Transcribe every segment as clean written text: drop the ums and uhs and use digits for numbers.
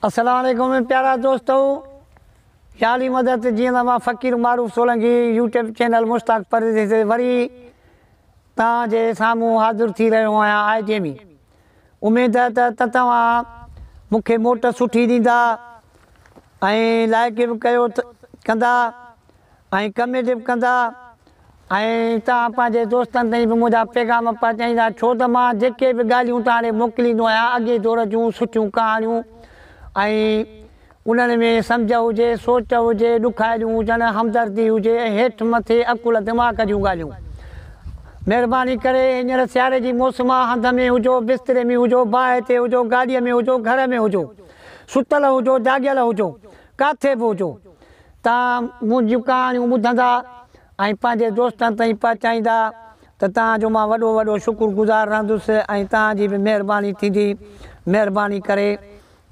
अस्सलाम वालेकुम प्यारा दोस्तों, याली मदद जी मां फ़कीर मारूफ़ सोलंकी यूट्यूब चैनल मुश्ताक परदेसी से वरी तव्हांजे साम्हूं हाज़िर थी रहियो आहियां आइजे में। उमेद है त तव्हां मूंखे मोट सुठी ॾींदा ऐं लाइक बि कयो कंदा ऐं कमेंट बि कंदा ऐं तव्हां पंहिंजे दोस्तनि ताईं बि मुंहिंजा पैगाम पहुचाईंदा, छो त मां जेके बि ॻाल्हियूं तव्हां ॾे मोकिलींदो आहियां अॻे दौर जूं सुठियूं कहाणियूं ऐं उन्हनि में सम्झ हुजे, सोच हुजे, ॾुखाइलियूं हुजनि, हमदर्दी हुजे ऐं हेठि मथे अकुल दिमाग़ जूं ॻाल्हियूं। महिरबानी करे हींअर सियारे जी मौसम आहे, हंध में हुजो, बिस्तरे में हुजो, बाहि ते हुजो, गाॾीअ में हुजो, घर में हुजो, सुतल हुजो, जाॻियल हुजो, किथे बि हुजो, तव्हां मुंहिंजियूं कहाणियूं ॿुधंदा ऐं पंहिंजे दोस्तनि ताईं पहुचाईंदा त तव्हांजो मां वॾो वॾो शुक्रगुज़ार रहंदुसि ऐं तव्हांजी बि महिरबानी थींदी। महिरबानी करे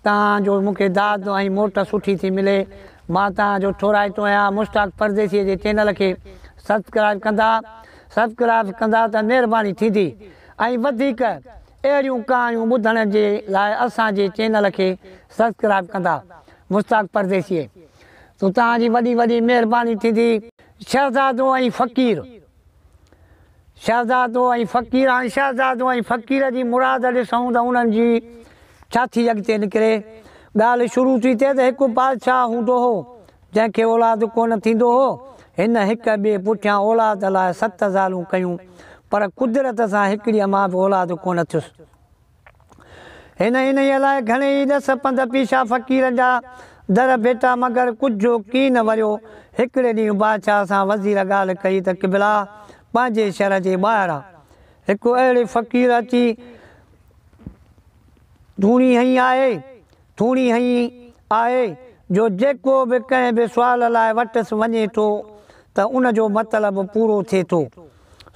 तव्हांजो मूंखे दाद ऐं मोट सुठी थी मिले। मां तव्हांजो ठोराइतो आहियां, मुश्ताक परदेसीअ जे चैनल खे सब्सक्राइब कंदा त महिरबानी थींदी ऐं वधीक अहिड़ियूं कहाणियूं ॿुधण जे लाइ असांजे चैनल खे सब्सक्राइब कंदा मुश्ताक परदेसीअ तो तव्हांजी वॾी वॾी महिरबानी थींदी। शहज़ादो ऐं फ़क़ीर, शहज़ादो ऐं फ़क़ीर ऐं शहज़ादो ऐं फ़क़ीर जी मुराद ॾिसूं त उन्हनि जी छा थी अॻिते निकिरे। ॻाल्हि शुरू थी थिए त हिकु बादशाह हूंदो हो जंहिंखे औलाद कोन थींदो हो। हिन हिक ॿिए पुठियां औलाद लाइ 7 ज़ालूं कयूं, पर कुदरत सां हिकिड़ीअ मां बि औलाद कोन थियुसि। इन्हीअ लाइ घणेई ॾस पंध पीछा फ़क़ीर जा दर बेटा, मगर कुझु की न वरियो। हिकिड़े ॾींहुं बादशाह सां वज़ीर ॻाल्हि कई त क़िबला पंहिंजे शहर जे ॿाहिरां हिकु अहिड़े फ़क़ीर अची धूणी हई आहे जो जेको बि कंहिं बि सुवाल लाइ वटि वञे थो त उनजो मतिलबु पूरो थिए थो।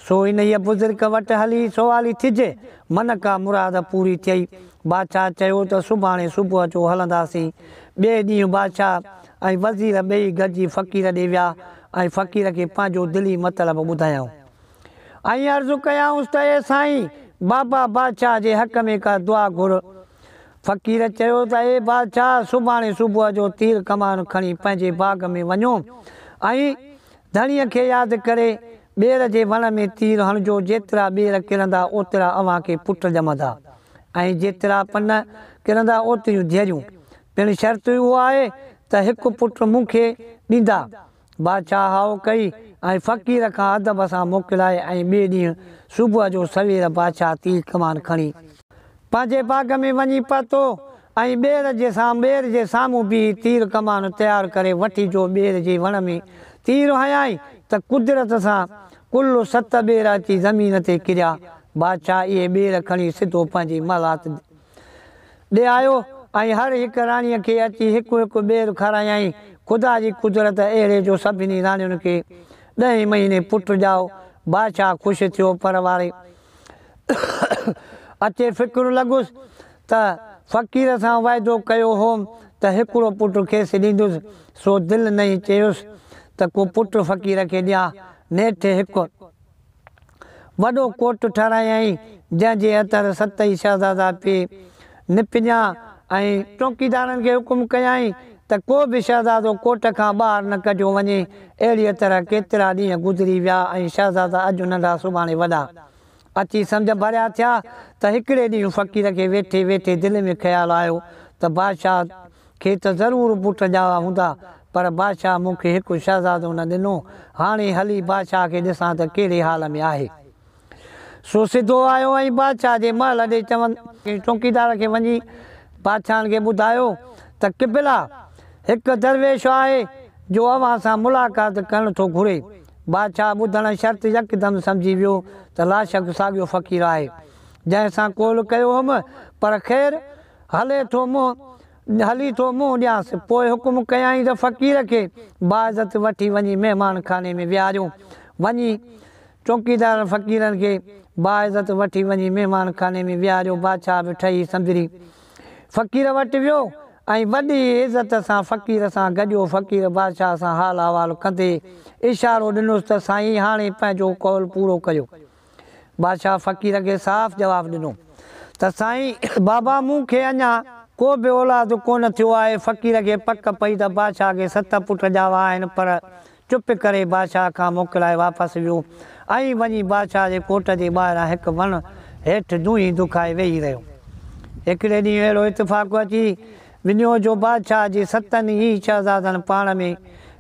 सो इन बुज़ुर्ग वटि हली सवाली थिजे, मन का मुराद पूरी थियई। बादशाह चयो त सुभाणे सुबुह जो हलंदासीं। ॿिए ॾींहुं बादशाह ऐं वज़ीर ॿई गॾिजी फ़क़ीर ॾे विया ऐं फ़क़ीर खे पंहिंजो दिली मतिलबु ॿुधायऊं ऐं अर्ज़ु कयऊंसि त ए साईं, बाबा बादशाह जे हक़ में का दुआ घुर। फ़क़ीर चयो त ए बादशाह, सुभाणे सुबुह जो तीर कमान खणी पंहिंजे बाग़ में वञो ऐं धणीअ खे यादि करे ॿेर जे वण में तीर हणिजो। जेतिरा ॿेर किरंदा ओतिरा अव्हां खे पुट ॼमंदा ऐं जेतिरा पन किरंदा ओतिरियूं धीअरूं। पिणु शर्त उहा आहे त हिकु पुटु मूंखे ॾींदा। बादशाह हाओ कई ऐं फ़क़ीर खां अदब सां मोकिलाए ऐं ॿिए ॾींहुं सुबुह जो सवेर बादशाह तीर कमान खणी पंहिंजे बाग़ में वञी पहुतो ऐं ॿेर जे साम्हूं बि तीर कमान तयारु करे वठी जो ॿेर जे वण में तीर हयाई त कुदरत सां कुल 7 ॿेर अची ज़मीन ते किरिया। बादशाह इहे ॿेर खणी सिधो पंहिंजे महलात ॾे आयो ऐं हर हिकु राणीअ खे अची हिकु हिकु ॿेर खारायई। ख़ुदा जी कुदरत अहिड़े जो सभिनी राणियुनि खे 10 महीने पुटु ॼाओ। बादशाह ख़ुशि थियो, पर वारे अचे फ़िक्रु लॻुसि त फ़क़ीर सां वाइदो कयो होमि त हिकिड़ो पुटु खेसि ॾींदुसि। सो दिलि न चयुसि त को पुटु फ़क़ीर खे ॾियां। नेठि हिकु वॾो कोट ठारायई जंहिंजे अतर 7 शहज़ादा पिए निपञा ऐं चौकीदारनि खे हुकुम कयई त को बि शहज़ादो कोट खां ॿाहिरि न कढियो वञे। अहिड़ीअ तरह केतिरा ॾींहं गुज़री विया ऐं शहज़ादा अॼु नंढा सुभाणे वॾा अची सम्झ भरिया थिया त हिकिड़े ॾींहुं फ़क़ीर खे वेठे वेठे दिलि में ख़्यालु आयो त बादशाह खे त ज़रूरु पुट ॼावा हूंदा, पर बादशाह मूंखे हिकु शहज़ादो न ॾिनो। हाणे हली बादशाह खे ॾिसां त कहिड़े हाल में आहे। सो सिधो आयो ऐं बादशाह जे महल ॾे चवनि चौकीदार खे वञी बादशाहनि खे ॿुधायो त क़िबला हिकु दरवेश आहे जो अव्हां सां मुलाक़ात करणु थो घुरे। बादशाह ॿुधण शर्त यकदमि सम्झी वियो त लाशक साॻियो फ़क़ीर आहे जंहिंसां कोल कयो हुअमि, पर ख़ैरु हली थो मुंहुं ॾियांसि। पोइ हुकुम कयई त फ़क़ीर खे बाइज़त वठी वञी महिमान खाने में विहारियो। वञी चौकीदार फ़क़ीरनि खे बाइज़त वठी वञी महिमान खाने में विहारियो। बादशाह बि ठही सम्झी फ़क़ीर वटि वियो ऐं वॾी इज़त सां फ़क़ीर सां गॾियो। फ़क़ीर बादशाह सां हाल अहवाल कंदे इशारो ॾिनोसि त साईं, हाणे पंहिंजो कौल पूरो कयो। बादशाह फ़क़ीर खे साफ़ जवाबु ॾिनो त साईं, बाबा मूंखे अञा को बि औलाद कोन थियो आहे। फ़क़ीर खे पक पई त बादशाह खे 7 पुट ॼावा आहिनि, पर चुप करे बादशाह खां मोकिलाए वापसि वियो ऐं वञी बादशाह जे कोट जे ॿाहिरां हिकु वण हेठि दुई दुखाए वेही रहियो। हिकिड़े ॾींहुं अहिड़ो इतफ़ाक़ अची विञो जो बादशाह जे 7 ई शहज़ादनि पाण में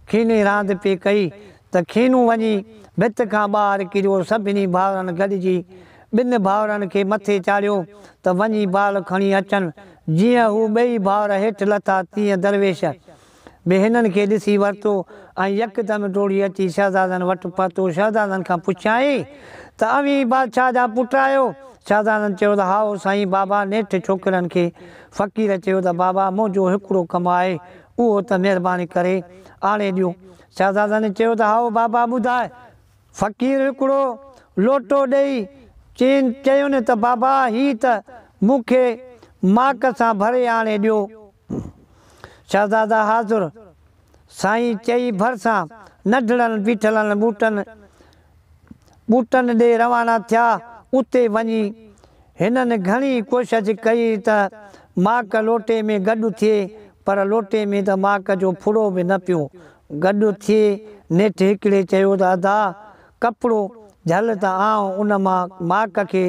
खीनी रांदि पई कई त खीनू वञी भित खां ॿाहिरि किरियो। सभिनी भाउरनि गॾिजी 2 भाउरनि खे मथे चाढ़ियो त वञी बाल खणी अचनि। जीअं हू ॿई भाउर हेठि लथा तीअं दरवेश बि हिननि खे ॾिसी वरितो ऐं यकदमि डोड़ी अची शहज़ादनि वटि पहुतो। शहज़ादनि खां पुछियाईं त अवी बादशाह जा पुट आहियो? शहज़ादनि चयो त हाओ साईं बाबा। नेठि छोकिरनि खे फ़क़ीर चयो त बाबा मुंहिंजो हिकिड़ो कमु आहे, उहो त महिरबानी करे आणे ॾियो। शहज़ादनि चयो त हाओ बाबा ॿुधाए। फ़क़ीर हिकिड़ो लोटो ॾेई चयुनि त बाबा हीअ त मूंखे माक सां भरे आणे ॾियो। शहज़ादा हाज़ुर साईं चई भरिसां नंढड़नि बीठलनि ॿूटनि ॾे रवाना थिया। उते वञी हिननि घणी कोशिशि कई त माक लोटे में गॾु थिए, पर लोटे में त माक जो फुड़ो बि न पियो गॾु थिए। नेठि हिकिड़े चयो त अदा कपिड़ो झल त आउं उन मां माक खे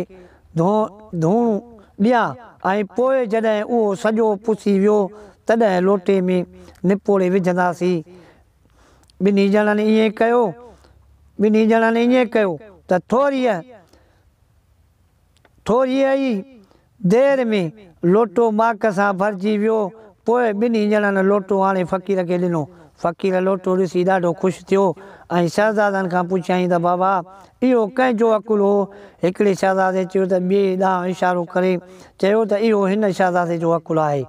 धोइणु ॾियां ऐं पोइ जॾहिं उहो सॼो पुसी वियो तॾहिं लोटे में निपोड़े विझंदासीं। ॿिन्ही ॼणनि ईअं कयो त थोरीअ ई देरि में लोटो माक सां भरिजी वियो। पोइ ॿिन्ही ॼणनि लोटो आणे फ़क़ीर खे ॾिनो। फ़क़ीर लोटो ॾिसी ॾाढो ख़ुशि थियो ऐं शहज़ादनि खां पुछियाईं त बाबा इहो कंहिंजो अकुलु हो? हिकिड़े शहज़ादे चयो त ॿिए ॾांहुं इशारो करे चयो त इहो हिन शहज़ादे जो अकुलु आहे।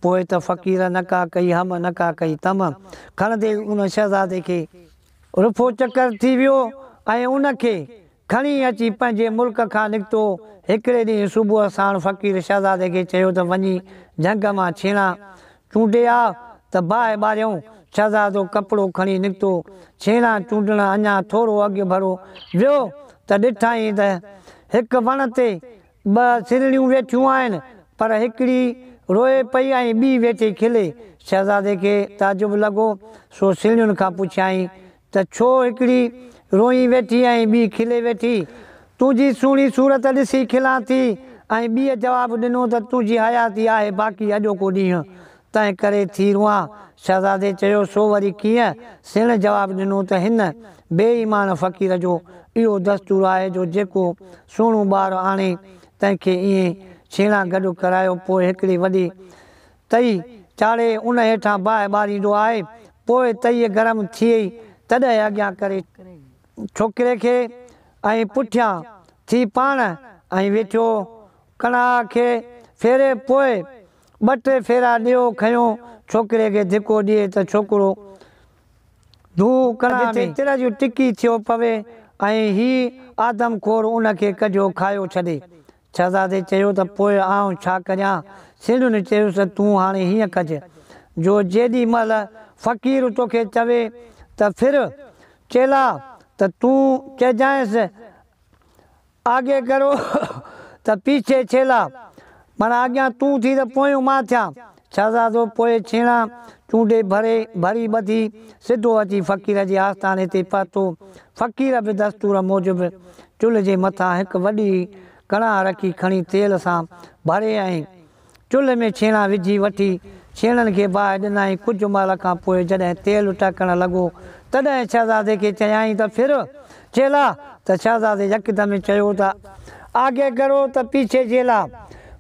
पोइ त फ़क़ीर नका कई हम नका कई तम खणंदे उन शहज़ादे खे रुफ़ो चकर थी वियो ऐं उनखे खणी अची पंहिंजे मुल्क खां निकितो। हिकिड़े ॾींहुं सुबुह साण फ़क़ीर शहज़ादे खे चयो त वञी झंग मां छेणा चूंडे आ त बाहि ॿारियऊं। शहज़ादो कपिड़ो खणी निकितो। छेणा चूंडण अञा थोरो अॻु भरो वियो त ॾिठाई त हिकु वण ते 2 सिरड़ियूं वेठियूं आहिनि, पर हिकिड़ी रोए पई ऐं ॿी वेठी खिले। शहज़ादे खे ताजुब लॻो। सो सिरड़ियुनि खां पुछियाईं त छो हिकिड़ी रोई वेठी ऐं ॿी खिले वेठी? तुंहिंजी सुहिणी सूरत ॾिसी खिलां थी। ऐं ॿीअ जवाबु ॾिनो त तुंहिंजी हयाती आहे बाक़ी अॼोको ॾींहुं तंहिं करे थी रुआं। शहज़ादे चयो सो वरी कीअं? सिण जवाबु ॾिनो त हिन बेईमान फ़क़ीर जो इहो दस्तूर आहे जो जेको सुहिणो ॿारु आणे तंहिंखे ईअं छेणा गॾु करायो, पोइ हिकिड़ी वॾी तई चाढ़े उन हेठां बाहि ॿारींदो आहे। पोइ तई गरम थिए तॾहिं अॻियां करे छोकिरे खे ऐं पुठियां थी पाण ऐं वेठो कणाह खे फेरे। पोइ 2-3 फेरा ॾियो खयों छोकिरे खे धिको ॾिए त छोकिरो धू कणाह में तिर जूं टिकी थियो पवे ऐं हीउ आदमखोर उनखे कढियो खायो छॾे। शहज़ादे चयो त पोइ आउं छा करियां? सिंधुनि चयोसि तूं हाणे हीअं कजे जो जेॾी महिल फ़क़ीर तोखे चवे त फिर चेला त तूं चइजांइसि आगे करो त पीछे छेला, माना अॻियां तूं थी त पोयूं मां थियां। शहज़ादो पोइ छेणा चूंडे भरी ॿधी सिधो अची फ़क़ीर जे आस्थाने ते पहुतो। फ़क़ीर बि दस्तूर मूजिबि चुल्ह जे मथां हिकु वॾी कणाह रखी खणी तेल सां भरे ऐं चुल्ह में छेणा विझी वठी छेणनि खे बाहि ॾिनई। कुझु महिल खां पोइ जॾहिं तेल टहिकणु लॻो तॾहिं शहज़ादे खे चयाईं त फिर चेला, त शहज़ादे यकदमि चयो त आगे करो त पीछे चेला।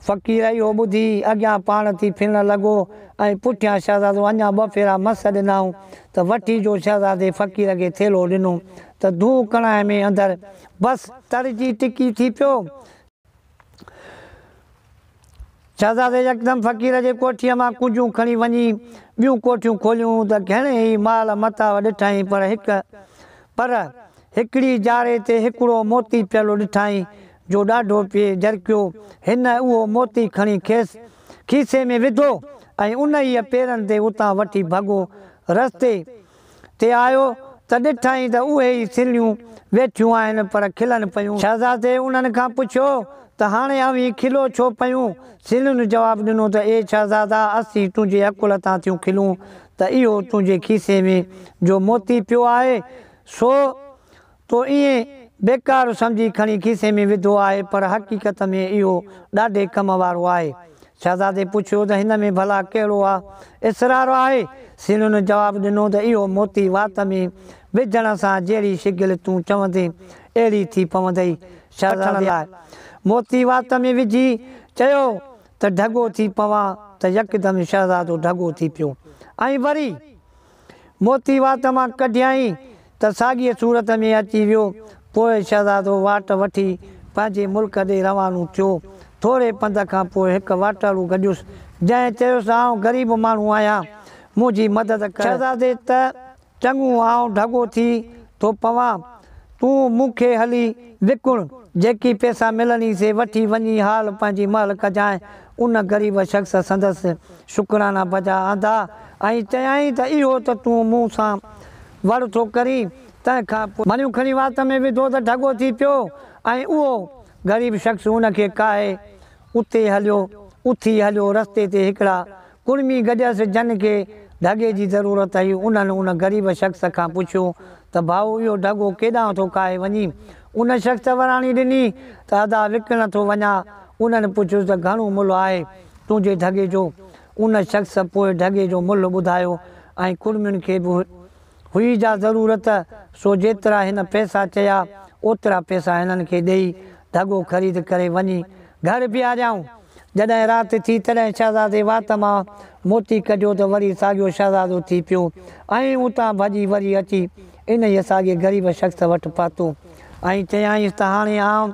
फ़क़ीर इहो ॿुधी अॻियां पाण थी फिरणु लॻो ऐं पुठियां शहज़ादो अञा 2 फेरा मस ॾिनऊं त वठी जो शहज़ादे फ़क़ीर खे थेलो ॾिनो त धू कणाह में अंदरि बसि तरजी टिकी थी पियो। शहज़ादे यकदमि फ़क़ीर जे कोठीअ मां कुंजूं खणी वञी ॿियूं कोठियूं खोलियूं त घणेई माल मताव ॾिठईं, पर हिकिड़ी जारे ते हिकिड़ो मोती पियलु ॾिठईं जो ॾाढो पिए झरकियो। हिन उहो मोती खणी खीसे में विधो ऐं उन ई पेरनि ते उतां वठी भॻो। रस्ते ते आयो त ॾिठईं त उहे ई सिरड़ियूं वेठियूं आहिनि पर खिलनि पियूं। शहज़ादे उन्हनि खां पुछियो त त हाणे अवी खिलो छो पियूं? सिनुनि जवाबु ॾिनो त ए शहज़ादा असीं तुंहिंजे अकुल तां थियूं खिलूं त इहो तुंहिंजे खीसे में जो मोती पियो आहे सो तो ईअं बेकार सम्झी खणी खीसे में विधो आहे, पर हक़ीक़त में इहो ॾाढे कम वारो आहे। शहज़ादे पुछियो त हिन में भला कहिड़ो आहे इसरार आहे? सिनुनि जवाबु ॾिनो त इहो मोती वात में विझण सां जहिड़ी शिकिल तूं चवंदे अहिड़ी थी पवंदई। शहज़ादे लाइ मोती वात में विझी चयो त ढगो थी पवां त यकदमि शहज़ादो ढगो थी पियो ऐं वरी मोती वात मां कढियईं त साॻीअ सूरत में अची वियो। पोइ शहज़ादो वाट वठी पंहिंजे मुल्क ॾे रवानो थियो। थोरे पंध खां पोइ हिकु वाटाड़ू गॾियुसि जंहिं चयोसि आउं ग़रीब माण्हू आहियां, मुंहिंजी मदद कर। शहज़ादे त चङो आउं ढगो थी थो पवां, तूं मूंखे हली विकुण, जेकी पैसा मिलणी से वठी वञी हाल पंहिंजी महल कजांइ। उन ग़रीब शख़्स संदसि शुकराना बजा आंदा ऐं चयाईं त इहो त तूं मूं सां वड़ थो करीं, तंहिंखां पोइ मनियूं खणी वात में विधो त ढगो थी पियो ऐं उहो ग़रीब शख़्स उनखे काहे उथी हलियो। रस्ते ते हिकिड़ा कुड़मी गॾियसि जिन खे ढगे जी ज़रूरत हुई। उन्हनि उन ग़रीब शख़्स खां पुछियो त भाऊ इहो ढगो केॾांहुं थो काहे वञी? उन शख़्स वराणी ॾिनी त अदा विकिण थो वञा। उन्हनि पुछियोसि त घणो मुल्ह आहे तुंहिंजे ढगे जो? उन शख़्स पोइ ढगे जो मुल्ह ॿुधायो ऐं कुड़मियुनि खे बि हुई जा ज़रूरत, सो जेतिरा हिन पैसा चया ओतिरा पैसा हिननि खे ॾेई ढगो ख़रीद करे वञी घर बीहारियऊं। जॾहिं राति थी तॾहिं शहज़ादे वात मां मोती कढियो त वरी साॻियो शहज़ादो थी पियो ऐं उतां भॼी वरी अची इन ई साॻे ग़रीब शख़्स वटि पहुतो ऐं चयाईंसि त हाणे आउं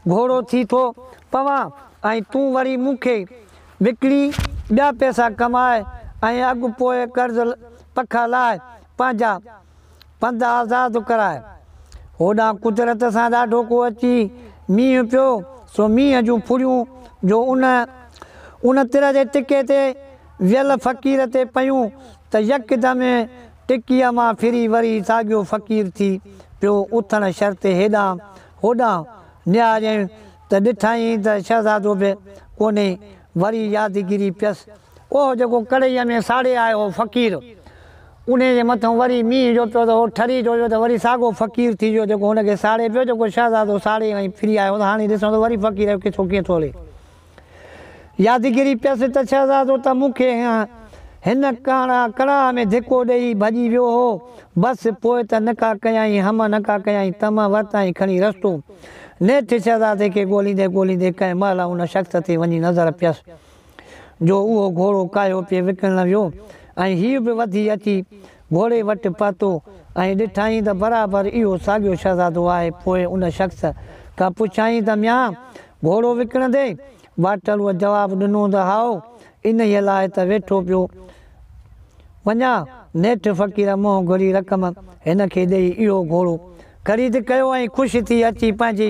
घोड़ो थी थो पवां ऐं तूं वरी मूंखे विकिणी ॿिया पैसा कमाए ऐं अॻु पोइ कर्ज़ पखा लाइ पंहिंजा पंध आज़ादु कराए। होॾां कुदरत सां ॾाढो को अची मींहुं पियो, सो मींहं जूं फुड़ियूं जो उन तिर जे टिके ते वियल फ़क़ीर ते पयूं त यकदमि टिकीअ मां फिरी वरी साॻियो फ़क़ीर थी पियो उथण शर्त हेॾां होॾां निहारियईं त ॾिठईं त शहज़ादो बि कोन्हे। वरी यादगिरी पियसि उहो जेको कढ़ईअ में साड़े आयो हो फ़क़ीर, उन जे मथां वरी मींहं जो पियो त उहो ठरी जो त वरी साॻियो फ़क़ीर थी वियो जेको हुनखे साड़े पियो, जेको शहज़ादो साड़े ऐं फिरी आयो त हाणे ॾिसो त वरी फ़क़ीर किथो कीअं थो हले। यादगिरी पियसि त शहज़ादो त मूंखे हिन कड़ा में धिको ॾेई भॼी वियो हो, बसि पोइ त नका कयईं हम नका कयईं तम वरितईं खणी रस्तो। नेठि शहज़ादे खे ॻोल्हींदे ॻोल्हींदे कंहिं महिल उन शख़्स ते वञी नज़र पियसि जो उहो घोड़ो कायो पिए विकिणणु वियो ऐं हीउ बि वधी अची घोड़े वटि पहुतो ऐं ॾिठईं त बराबरि इहो साॻियो शहज़ादो आहे। पोइ उन शख़्स खां पुछाईं त म्या घोड़ो विकिणंदे? वाटलूअ जवाबु ॾिनो त हाओ, इन ई लाइ त वेठो पियो वञा। नेठि फ़क़ीर मुंहुं घुरी रक़म हिन खे ॾेई इहो घोड़ो ख़रीद कयो ऐं ख़ुशि थी अची पंहिंजी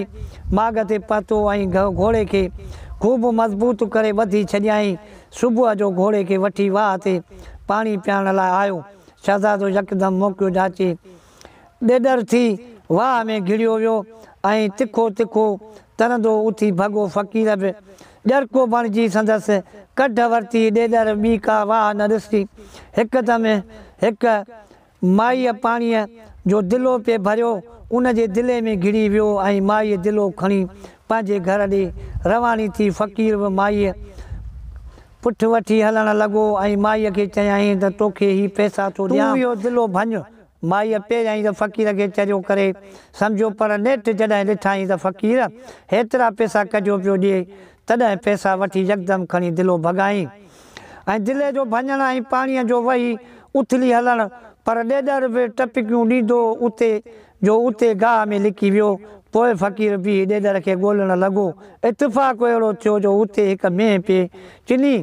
माॻ ते पहुतो ऐं घोड़े खे ख़ूब मज़बूत करे ॿधी छॾियईं। सुबुह जो घोड़े खे वठी वाह ते पाणी पीआरण लाइ आयो। शहज़ादो यकदमि मौक़ियो जाचे ॾेॾर थी वाह में घिड़ियो वियो ऐं तिखो तिखो तरंदो उथी भॻो। फ़क़ीर बि ॼरको बणिजी संदसि कढ वरिती ॾेॾर ॿी का वाह न ॾिसी हिकदमि हिकु माईअ पाणीअ जो दिलो पे भरियो उन जे दिले में घिड़ी वियो ऐं माईअ दिलो खणी पंहिंजे घर ॾे रवानी थी। फ़क़ीर बि माईअ पुठि वठी हलणु लॻो ऐं माईअ खे चयाईं त तोखे ही पैसा थो ॾियां, इहो दिलो भञ। माईअ पहिरियां ई त फ़क़ीर खे चरियो करे सम्झो, पर नेठि जॾहिं ॾिठाईं त फ़क़ीर हेतिरा पैसा कढियो पियो ॾिए तॾहिं पैसा वठी यकदमि खणी दिलो भॻाईं ऐं दिले जो भञणु ऐं पाणीअ जो वही उथली हलणु, पर ॾेॾर बि टपिकियूं ॾींदो उते गाह में लिकी वियो। पोइ फ़क़ीर बि ॾेॾर खे ॻोल्हणु लॻो। इतफ़ाक़ अहिड़ो थियो जो उते हिकु मेंहिं पिए चिनी,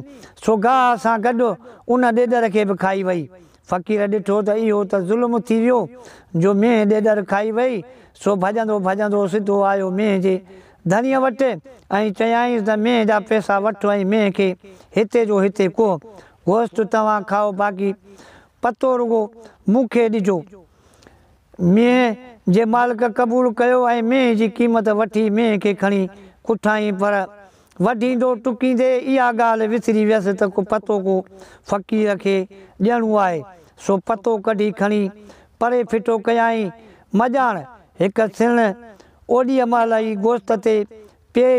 सो गाह सां गॾु उन ॾेॾर खे बि खाई वई। फ़क़ीर ॾिठो त इहो त ज़ुल्म थी वियो जो मेंहिं ॾेॾर खाई वई, सो भॼंदो भॼंदो सिधो आयो मेंहिं जे धणीअ वटि ऐं चयाईंसि त मेंहिं जा पैसा वठो ऐं मेंहिं खे हिते जो हिते को गोश्त तव्हां खाओ, बाक़ी पतो रुगो मूंखे ॾिजो। मेंहिं जे मालिक क़बूल कयो ऐं मेंहिं जी क़ीमत वठी मेंहिं खे खणी कुठाई पर वढींदो टुकींदे इहा ॻाल्हि विसरी वियसि त को पतो को फ़क़ीर खे ॾियणो आहे। सो पतो कढी खणी परे फिटो कयाईं। मॼाण हिकु सिण ओॾीअ महिल ई गोश्त ते पिए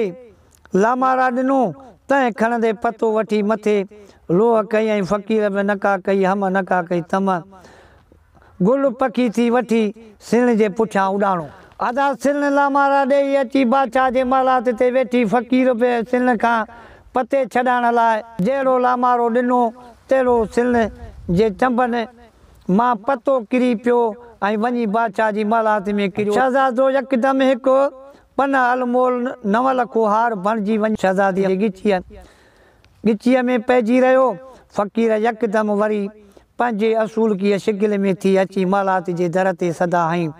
लामारा ॾिनो, तंहिं खणंदे पतो वठी मथे लोह कयईं। फ़क़ीर बि नका कई, हम नका कई, तम गुल पखी थी वठी सिण जे पुठियां उॾाणो। अदा सिण लामारा ॾेई अची बादशाह जे महलात ते वेठी। फ़क़ीर बि सिण खां पते छॾाइण लाइ जहिड़ो लामारो ॾिनो तहिड़ो सिण जे चंबनि मां पतो किरी पियो ऐं वञी बादशाह जी महलात में किरियो। शहज़ादो यकदमि हिकु पन अलमोल नवल को हार बणिजी वञी शहज़ादीअ जी ॻिचीअ में पइजी रहियो। फ़क़ीर यकदमि वरी पंहिंजे असूल की शिकिल में थी अची महलात जे दर ते सदा हईं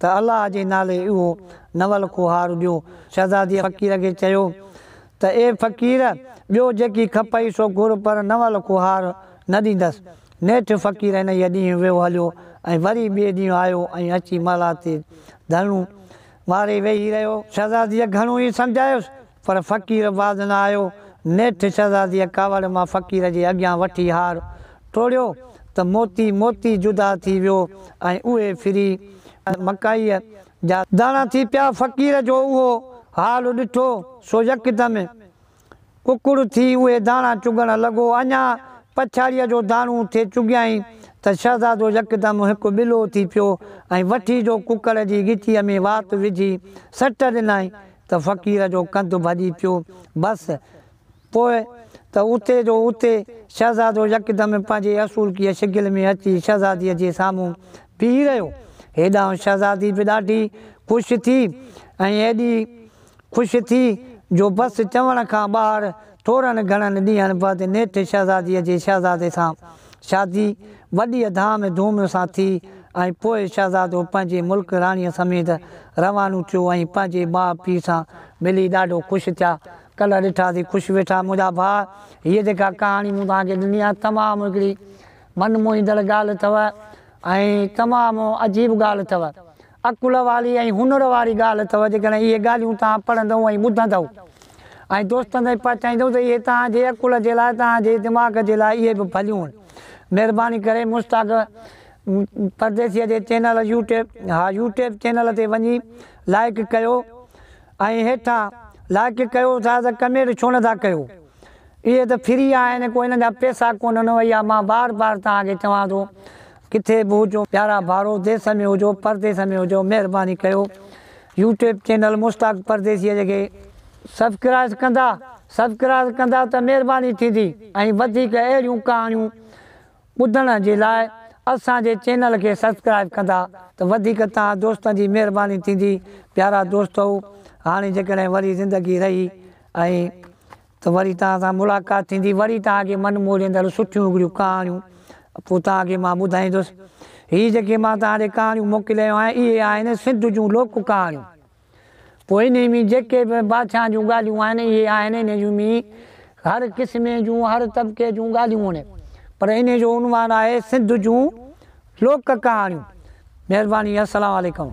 त अलाह जे नाले उहो नवल को हार ॾियो। शहज़ादीअ फ़क़ीर खे चयो त ए फ़क़ीर, ॿियो जेकी खपई सो घुर, पर नवल को हार न ॾींदसि। नेठि फ़क़ीर हिन इहो ॾींहुं वियो हलियो ऐं वरी ॿिए ॾींहुं आयो ऐं अची महलात ते धरणो वारे वेही रहियो। शहज़ादीअ घणो ई सम्झायोसि पर फ़क़ीर बाज़ न आयो। नेठि शहज़ादीअ कावड़ मां फ़क़ीर जे अॻियां वठी हार टोड़ियो त मोती मोती जुदा थी वियो ऐं उहे फिरी मकाईअ जा दाणा थी पिया। फ़क़ीर जो उहो हाल ॾिठो सो यकदमि कुकुड़ थी उहे दाणा चुगण लॻो। अञा पछाड़ीअ जो दाणो थे चुगियाईं त शहज़ादो यकदमि हिकु ॿिलो थी पियो ऐं वठी जो कुकड़ जी ॻिचीअ में वात विझी सट ॾिनई त फ़क़ीर जो कंधु भॼी पियो। बसि पोइ त उते जो उते शहज़ादो यकदमि पंहिंजे असूल की शिकिल में अची शहज़ादीअ जे साम्हूं बीही रहियो। हेॾां शहज़ादी बि ॾाढी ख़ुशि थी ऐं एॾी ख़ुशि थी जो बसि चवण खां ॿाहिरि थोरनि घणनि ॾींहंनि बाद नेठि शहज़ादीअ जे शहज़ादे सां शादी वॾी धाम धूम सां थी ऐं पोइ शहज़ादो पंहिंजे मुल्क राणीअ समेत रवानो थियो ऐं पंहिंजे माउ पीउ सां मिली ॾाढो ख़ुशि थिया। कल्ह ॾिठासीं ख़ुशि वेठा मुंहिंजा भाउ। हीअ जेका कहाणी मूं तव्हांखे ॾिनी आहे तमामु हिकिड़ी मन मोहींदड़ ॻाल्हि अथव ऐं तमामु अजीब ॻाल्हि अथव, अकुल वारी ऐं हुनर वारी ॻाल्हि अथव। जेकॾहिं इहे ॻाल्हियूं तव्हां पढ़ंदव ऐं ॿुधंदव ऐं दोस्तनि ताईं पहुचाईंदव त इहे तव्हांजे अकुल जे लाइ, तव्हांजे दिमाग़ जे लाइ इहे बि भलियूं आहिनि। महिरबानी करे मुश्ताक परदेसीअ जे चैनल यूट्यूब चैनल ते वञी लाइक कयो ऐं हेठां लाइक कयो था त कमेंट छो नथा कयो। इहे त फ्री आहिनि, कोई हिन जा पैसा कोन्हनि। इहा मां बार बार तव्हांखे चवां थो, किथे बि हुजो प्यारा भाउरो, देश में हुजो परदेस में हुजो, महिरबानी कयो यूट्यूब चैनल मुश्ताक परदेसीअ खे सब्सक्राइब कंदा त महिरबानी थींदी ऐं वधीक अहिड़ियूं कहाणियूं ॿुधण जे लाइ असांजे चैनल खे सब्सक्राइब कंदा त वधीक तव्हां दोस्तनि जी महिरबानी थींदी। प्यारा दोस्तो, हाणे जेकॾहिं वरी ज़िंदगी रही ऐं त वरी तव्हां सां मुलाक़ात थींदी, वरी तव्हांखे मन मोहींदड़ सुठियूं हिकिड़ियूं कहाणियूं पोइ तव्हांखे मां ॿुधाईंदुसि। हीअ जेके मां तव्हांखे कहाणियूं मोकिलियूं आहिनि इहे आहिनि सिंध जूं लोक कहाणियूं। पोइ इन में जेके बि बादशाह जूं ॻाल्हियूं आहिनि इहे आहिनि इन जूं में हर क़िस्म जूं हर तबिके जूं ॻाल्हियूं आहिनि, पर इन जो उनवान आहे सिंध जूं लोक कहाणियूं। महिरबानी, अस्सलाम वालेकुम।